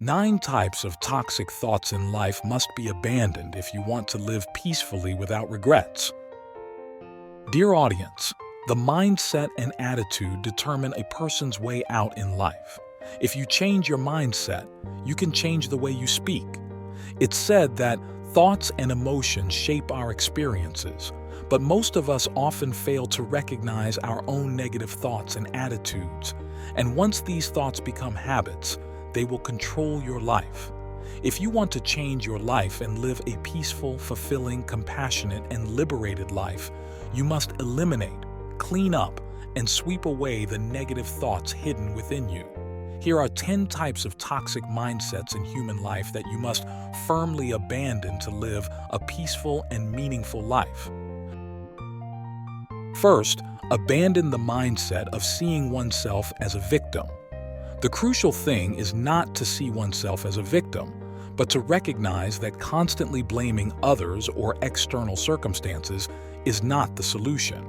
9 types of toxic thoughts in life must be abandoned if you want to live peacefully without regrets. Dear audience, the mindset and attitude determine a person's way out in life. If you change your mindset, you can change the way you speak. It's said that thoughts and emotions shape our experiences, but most of us often fail to recognize our own negative thoughts and attitudes. And once these thoughts become habits, they will control your life. If you want to change your life and live a peaceful, fulfilling, compassionate, and liberated life, you must eliminate, clean up, and sweep away the negative thoughts hidden within you. Here are 10 types of toxic mindsets in human life that you must firmly abandon to live a peaceful and meaningful life. First, abandon the mindset of seeing oneself as a victim. The crucial thing is not to see oneself as a victim, but to recognize that constantly blaming others or external circumstances is not the solution.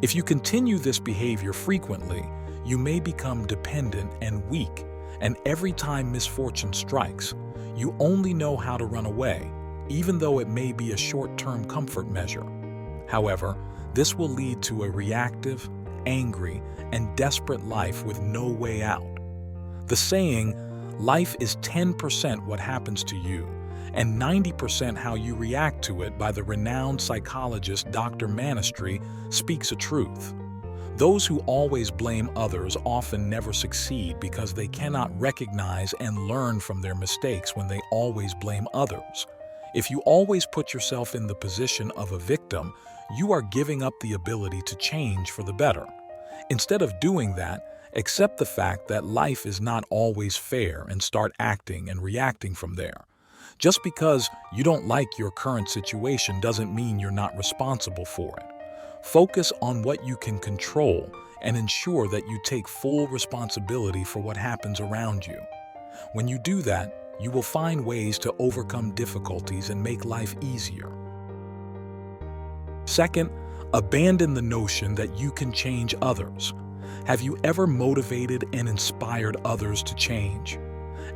If you continue this behavior frequently, you may become dependent and weak, and every time misfortune strikes, you only know how to run away, even though it may be a short-term comfort measure. However, this will lead to a reactive, angry, and desperate life with no way out. The saying, "Life is 10% what happens to you, and 90% how you react to it," by the renowned psychologist Dr. Manistry, speaks a truth. Those who always blame others often never succeed because they cannot recognize and learn from their mistakes when they always blame others. If you always put yourself in the position of a victim, you are giving up the ability to change for the better. Instead of doing that, accept the fact that life is not always fair and start acting and reacting from there. Just because you don't like your current situation doesn't mean you're not responsible for it. Focus on what you can control and ensure that you take full responsibility for what happens around you. When you do that, you will find ways to overcome difficulties and make life easier. Second, abandon the notion that you can change others. Have you ever motivated and inspired others to change?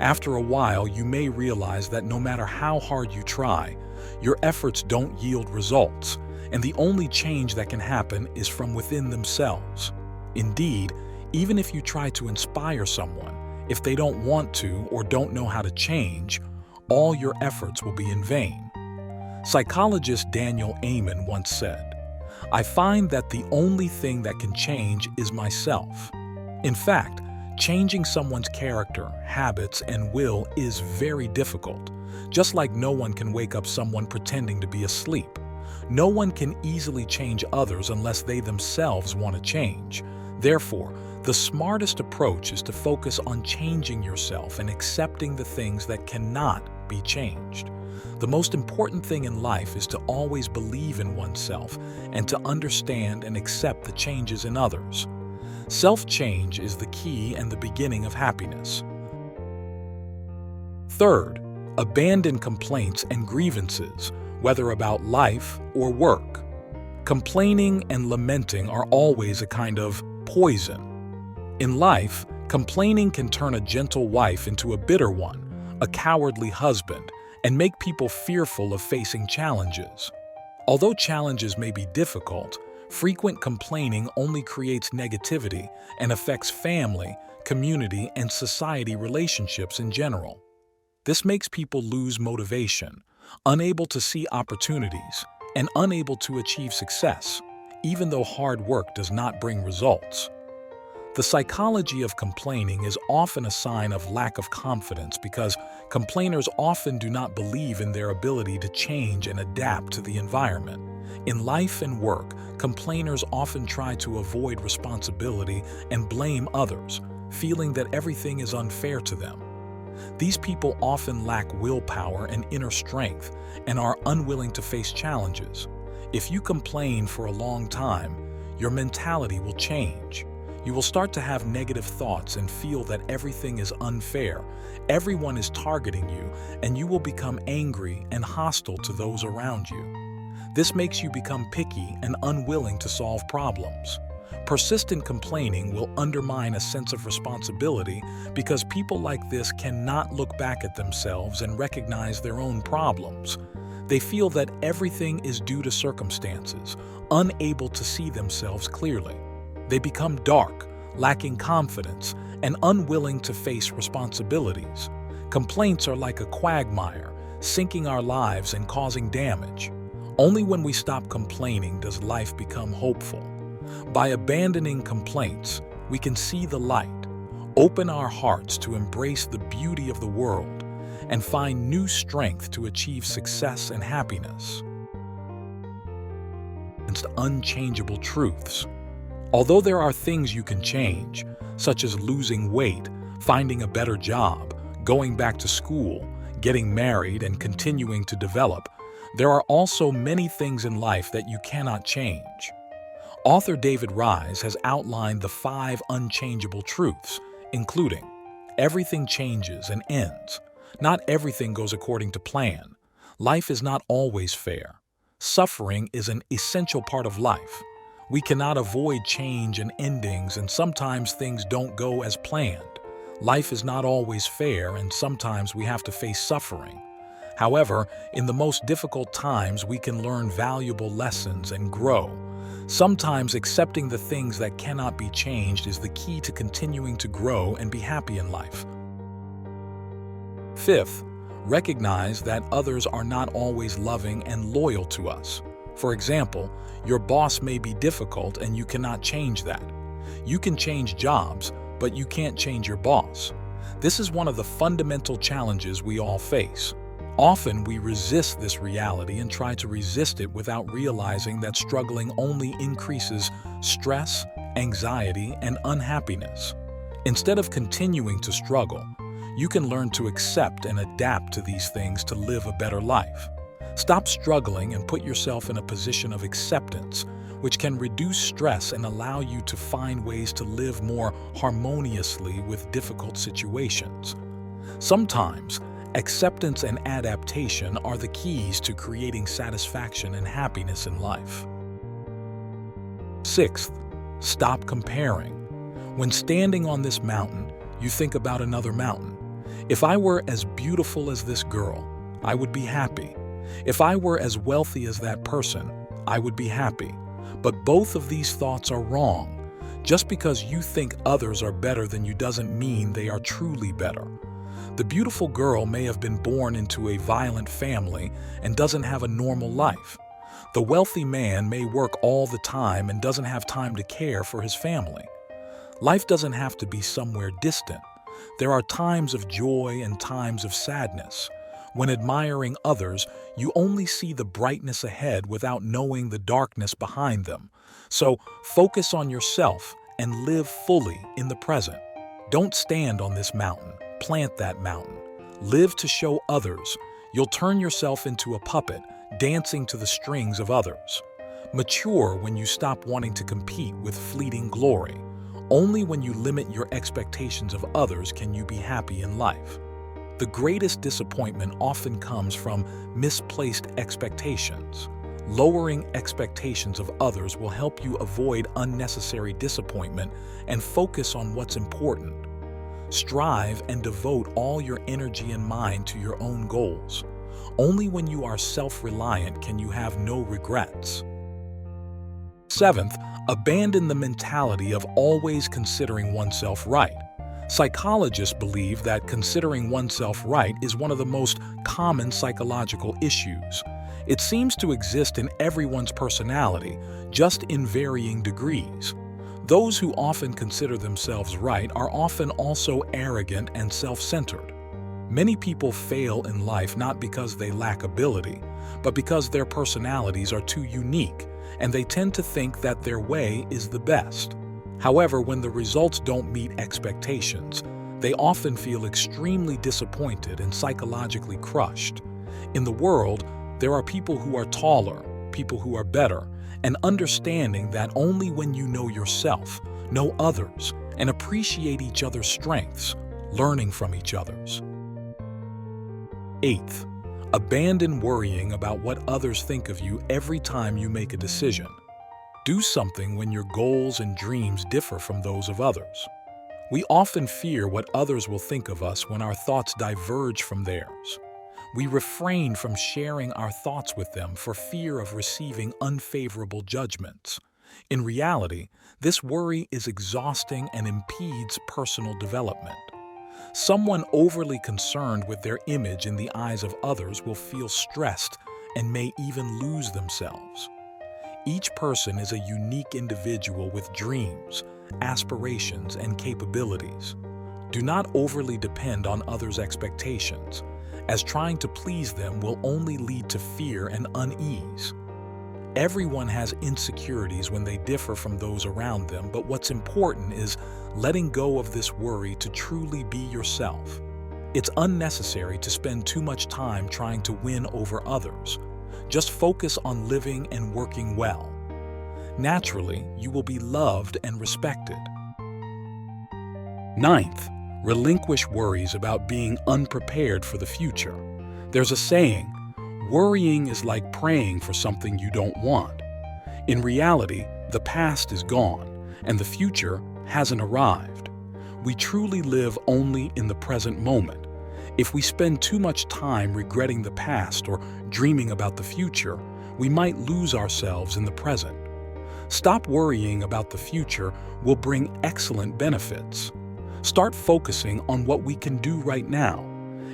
After a while, you may realize that no matter how hard you try, your efforts don't yield results, and the only change that can happen is from within themselves. Indeed, even if you try to inspire someone, if they don't want to or don't know how to change, all your efforts will be in vain. Psychologist Daniel Amen once said, "I find that the only thing that can change is myself." In fact, changing someone's character, habits, and will is very difficult. Just like no one can wake up someone pretending to be asleep. No one can easily change others unless they themselves want to change. Therefore, the smartest approach is to focus on changing yourself and accepting the things that cannot be changed. The most important thing in life is to always believe in oneself and to understand and accept the changes in others. Self-change is the key and the beginning of happiness. Third, abandon complaints and grievances, whether about life or work. Complaining and lamenting are always a kind of poison. In life, complaining can turn a gentle wife into a bitter one, a cowardly husband, and make people fearful of facing challenges. Although challenges may be difficult, frequent complaining only creates negativity and affects family, community, and society relationships in general. This makes people lose motivation, unable to see opportunities, and unable to achieve success, even though hard work does not bring results. The psychology of complaining is often a sign of lack of confidence because complainers often do not believe in their ability to change and adapt to the environment. In life and work, complainers often try to avoid responsibility and blame others, feeling that everything is unfair to them. These people often lack willpower and inner strength and are unwilling to face challenges. If you complain for a long time, your mentality will change. You will start to have negative thoughts and feel that everything is unfair, everyone is targeting you, and you will become angry and hostile to those around you. This makes you become picky and unwilling to solve problems. Persistent complaining will undermine a sense of responsibility because people like this cannot look back at themselves and recognize their own problems. They feel that everything is due to circumstances, unable to see themselves clearly. They become dark, lacking confidence, and unwilling to face responsibilities. Complaints are like a quagmire, sinking our lives and causing damage. Only when we stop complaining does life become hopeful. By abandoning complaints, we can see the light, open our hearts to embrace the beauty of the world, and find new strength to achieve success and happiness. Unchangeable truths. Although there are things you can change, such as losing weight, finding a better job, going back to school, getting married, and continuing to develop, there are also many things in life that you cannot change. Author David Rise has outlined the 5 unchangeable truths, including: everything changes and ends. Not everything goes according to plan. Life is not always fair. Suffering is an essential part of life. We cannot avoid change and endings, and sometimes things don't go as planned. Life is not always fair, and sometimes we have to face suffering. However, in the most difficult times, we can learn valuable lessons and grow. Sometimes accepting the things that cannot be changed is the key to continuing to grow and be happy in life. 5th, recognize that others are not always loving and loyal to us. For example, your boss may be difficult and you cannot change that. You can change jobs, but you can't change your boss. This is one of the fundamental challenges we all face. Often we resist this reality and try to resist it without realizing that struggling only increases stress, anxiety, and unhappiness. Instead of continuing to struggle, you can learn to accept and adapt to these things to live a better life. Stop struggling and put yourself in a position of acceptance, which can reduce stress and allow you to find ways to live more harmoniously with difficult situations. Sometimes, acceptance and adaptation are the keys to creating satisfaction and happiness in life. 6th, stop comparing. When standing on this mountain, you think about another mountain. If I were as beautiful as this girl, I would be happy. If I were as wealthy as that person, I would be happy. But both of these thoughts are wrong. Just because you think others are better than you doesn't mean they are truly better. The beautiful girl may have been born into a violent family and doesn't have a normal life. The wealthy man may work all the time and doesn't have time to care for his family. Life doesn't have to be somewhere distant. There are times of joy and times of sadness. When admiring others, you only see the brightness ahead without knowing the darkness behind them. So focus on yourself and live fully in the present. Don't stand on this mountain. Plant that mountain. Live to show others. You'll turn yourself into a puppet, dancing to the strings of others. Mature when you stop wanting to compete with fleeting glory. Only when you limit your expectations of others can you be happy in life. The greatest disappointment often comes from misplaced expectations. Lowering expectations of others will help you avoid unnecessary disappointment and focus on what's important. Strive and devote all your energy and mind to your own goals. Only when you are self-reliant can you have no regrets. 7th, abandon the mentality of always considering oneself right. Psychologists believe that considering oneself right is one of the most common psychological issues. It seems to exist in everyone's personality, just in varying degrees. Those who often consider themselves right are often also arrogant and self-centered. Many people fail in life not because they lack ability, but because their personalities are too unique, and they tend to think that their way is the best. However, when the results don't meet expectations, they often feel extremely disappointed and psychologically crushed. In the world, there are people who are taller, people who are better, and understanding that only when you know yourself, know others, and appreciate each other's strengths, learning from each other's. 8th, abandon worrying about what others think of you every time you make a decision. Do something when your goals and dreams differ from those of others. We often fear what others will think of us when our thoughts diverge from theirs. We refrain from sharing our thoughts with them for fear of receiving unfavorable judgments. In reality, this worry is exhausting and impedes personal development. Someone overly concerned with their image in the eyes of others will feel stressed and may even lose themselves. Each person is a unique individual with dreams, aspirations, and capabilities. Do not overly depend on others' expectations, as trying to please them will only lead to fear and unease. Everyone has insecurities when they differ from those around them, but what's important is letting go of this worry to truly be yourself. It's unnecessary to spend too much time trying to win over others. Just focus on living and working well. Naturally, you will be loved and respected. Ninth, relinquish worries about being unprepared for the future. There's a saying, worrying is like praying for something you don't want. In reality, the past is gone, and the future hasn't arrived. We truly live only in the present moment. If we spend too much time regretting the past or dreaming about the future, we might lose ourselves in the present. Stop worrying about the future will bring excellent benefits. Start focusing on what we can do right now.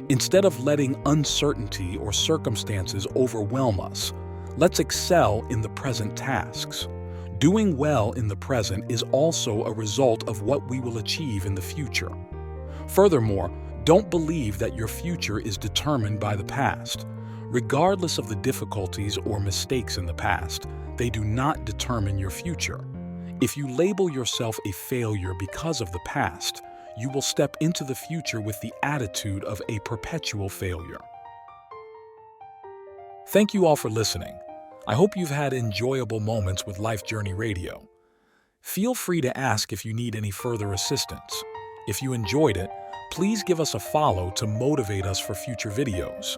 Instead of letting uncertainty or circumstances overwhelm us, let's excel in the present tasks. Doing well in the present is also a result of what we will achieve in the future. Furthermore, don't believe that your future is determined by the past. Regardless of the difficulties or mistakes in the past, they do not determine your future. If you label yourself a failure because of the past, you will step into the future with the attitude of a perpetual failure. Thank you all for listening. I hope you've had enjoyable moments with Life Journey Radio. Feel free to ask if you need any further assistance. If you enjoyed it, please give us a follow to motivate us for future videos.